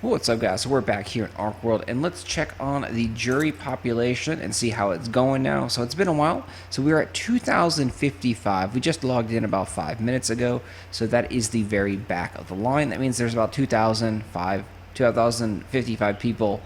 What's up, guys? So we're back here in Archeworld, and let's check on the jury population and see how it's going now. So it's been a while. So we're at 2,055. We just logged in about 5 minutes ago. So that is the very back of the line. That means there's about 2,055 people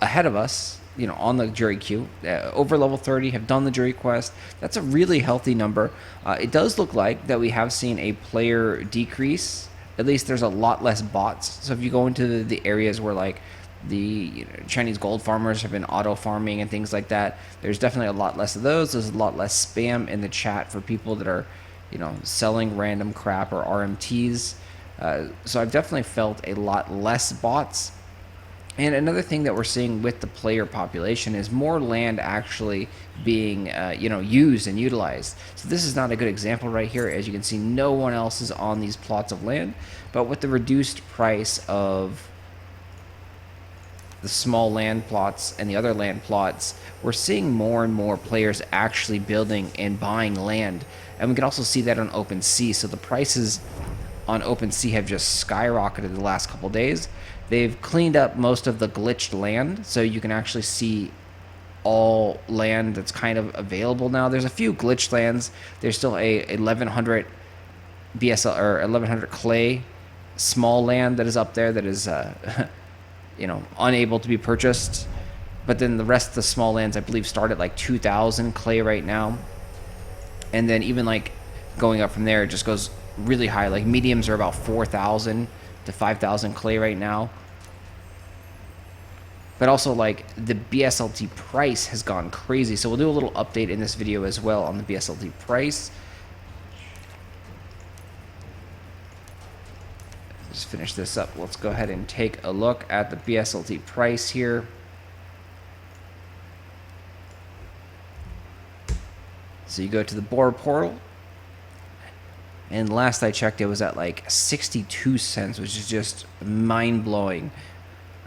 ahead of us, on the jury queue. Over level 30 have done the jury quest. That's a really healthy number. It does look like that we have seen a player decrease. At least there's a lot less bots. So if you go into the areas where like the Chinese gold farmers have been auto farming and things like that, there's definitely a lot less of those. There's a lot less spam in the chat for people that are, selling random crap or RMTs. So I've definitely felt a lot less bots. And another thing that we're seeing with the player population is more land actually being, used and utilized. So this is not a good example right here. As you can see, no one else is on these plots of land. But with the reduced price of the small land plots and the other land plots, we're seeing more and more players actually building and buying land. And we can also see that on OpenSea. So the prices on OpenSea have just skyrocketed the last couple days. They've cleaned up most of the glitched land, so you can actually see all land that's kind of available now. There's a few glitched lands. There's still a 1100 BSL or 1100 clay small land that is up there that is unable to be purchased. But then the rest of the small lands, I believe, start at like 2,000 clay right now. And then even like going up from there, it just goes really high. Like mediums are about 4,000 to 5,000 clay right now. But also like the BSLT price has gone crazy. So we'll do a little update in this video as well on the BSLT price. Just finish this up. Let's go ahead and take a look at the BSLT price here. So you go to the board portal. And last I checked, it was at like 62 cents, which is just mind-blowing.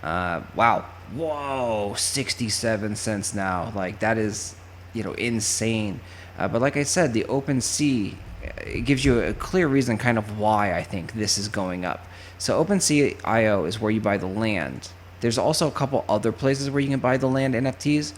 Wow. Whoa, 67 cents now. Like, that is, insane. But like I said, the OpenSea, it gives you a clear reason kind of why I think this is going up. So OpenSea.io is where you buy the land. There's also a couple other places where you can buy the land NFTs,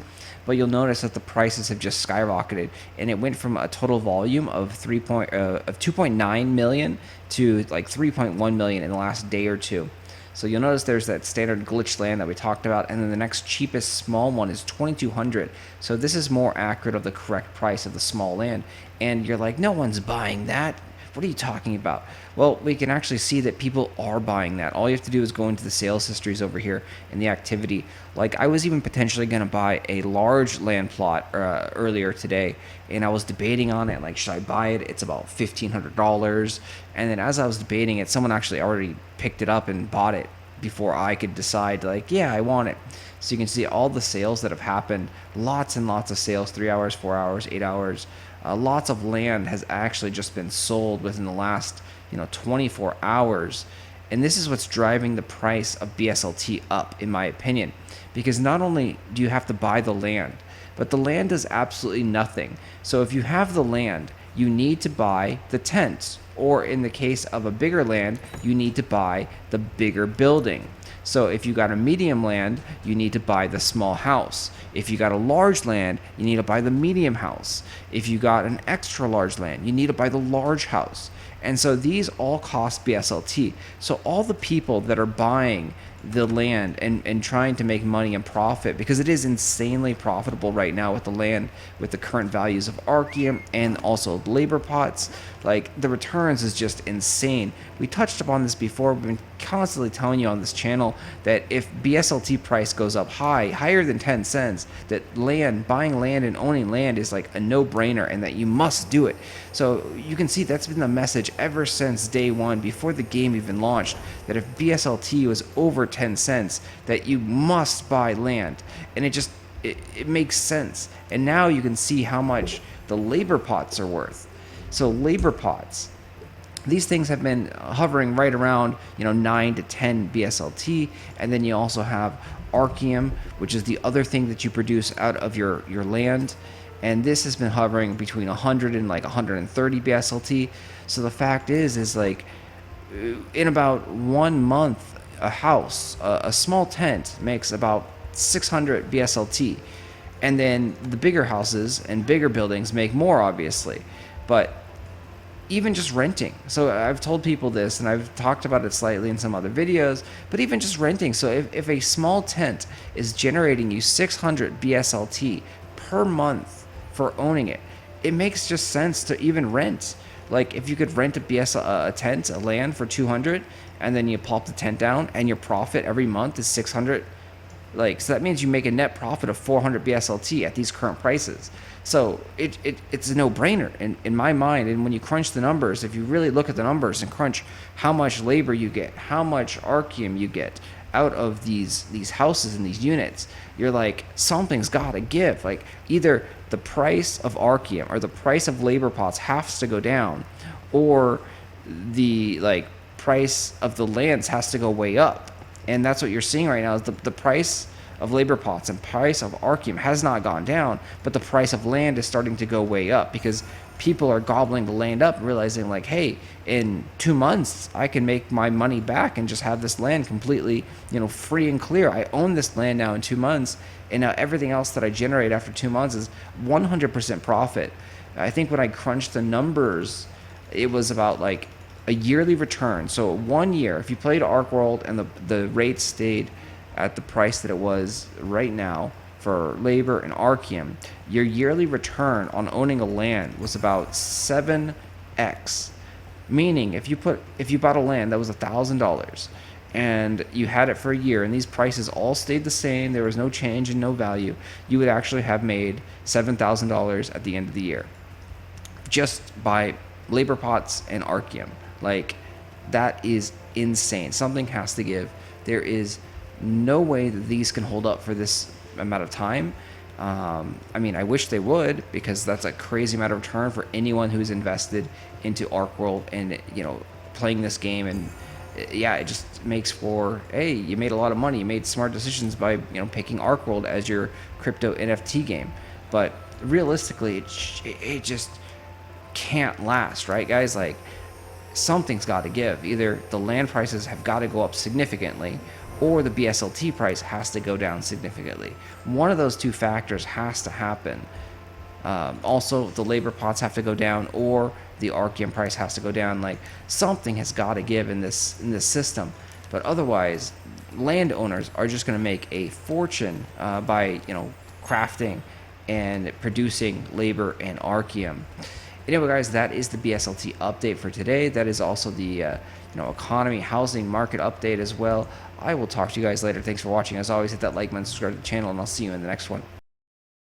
but you'll notice that the prices have just skyrocketed, and it went from a total volume of 2.9 million to like 3.1 million in the last day or two. So you'll notice there's that standard glitch land that we talked about, and then the next cheapest small one is 2,200. So this is more accurate of the correct price of the small land. And you're like, no one's buying that. What are you talking about? Well, we can actually see that people are buying that. All you have to do is go into the sales histories over here in the activity. Like, I was even potentially going to buy a large land plot earlier today, and I was debating on it. Like, should I buy it? It's about $1,500. And then as I was debating it, someone actually already picked it up and bought it before I could decide, like, yeah, I want it. So you can see all the sales that have happened. Lots and lots of sales, 3 hours, 4 hours, 8 hours. Lots of land has actually just been sold within the last 24 hours. And this is what's driving the price of BSLT up, in my opinion. Because not only do you have to buy the land, but the land does absolutely nothing. So if you have the land, you need to buy the tents. Or in the case of a bigger land, you need to buy the bigger building. So if you got a medium land, you need to buy the small house. If you got a large land, you need to buy the medium house. If you got an extra large land, you need to buy the large house. And so these all cost BSLT. So all the people that are buying the land and trying to make money and profit, because it is insanely profitable right now with the land, with the current values of Archeum and also labor pots, like the returns is just insane. We touched upon this before. We've been constantly telling you on this channel that if BSLT price goes up higher than 10 cents, that buying land and owning land is like a no-brainer, and that you must do it. So you can see that's been the message ever since day one, before the game even launched, that if BSLT was over 10 cents, that you must buy land. And it makes sense. And now you can see how much the labor pots are worth. So labor pots, these things have been hovering right around 9 to 10 BSLT. And then you also have Archeum, which is the other thing that you produce out of your land. And this has been hovering between 100 and like 130 BSLT. So the fact is like in about 1 month, a house, a small tent makes about 600 BSLT, and then the bigger houses and bigger buildings make more, obviously. But even just renting. So I've told people this, and I've talked about it slightly in some other videos, but even just renting. So if a small tent is generating you 600 BSLT per month for owning it, it makes just sense to even rent. Like if you could rent a tent, a land for 200, and then you plop the tent down, and your profit every month is 600. Like, so that means you make a net profit of 400 BSLT at these current prices. So it's a no-brainer in my mind. And when you crunch the numbers, if you really look at the numbers and crunch how much labor you get, how much Archeum you get out of these houses and these units, you're like, something's got to give. Like either the price of Archeum or the price of labor pots has to go down, or the like price of the lands has to go way up. And that's what you're seeing right now is the price of labor pots and price of Archeum has not gone down, but the price of land is starting to go way up because people are gobbling the land up, realizing like, hey, in 2 months I can make my money back and just have this land completely, free and clear. I own this land now in 2 months, and now everything else that I generate after 2 months is 100% profit. I think when I crunched the numbers, it was about like a yearly return. So 1 year, if you played Archeworld and the rate stayed at the price that it was right now for labor and Archeum, your yearly return on owning a land was about 7x. Meaning, if you bought a land that was $1,000 and you had it for a year, and these prices all stayed the same, there was no change and no value, you would actually have made $7,000 at the end of the year, just by labor pots and Archeum. Like, that is insane. Something has to give. There is no way that these can hold up for this amount of time. I mean, I wish they would, because that's a crazy amount of return for anyone who's invested into Archeworld and, playing this game. And yeah, it just makes for, hey, you made a lot of money. You made smart decisions by, picking Archeworld as your crypto NFT game. But realistically, it just can't last, right, guys? Like, something's got to give. Either the land prices have got to go up significantly, or the BSLT price has to go down significantly. One of those two factors has to happen. Also, the labor pots have to go down, or the Archeum price has to go down. Like, something has got to give in this system. But otherwise, landowners are just going to make a fortune by crafting and producing labor and Archeum. Anyway, guys, that is the BSLT update for today. That is also the economy, housing market update as well. I will talk to you guys later. Thanks for watching. As always, hit that like button, subscribe to the channel, and I'll see you in the next one.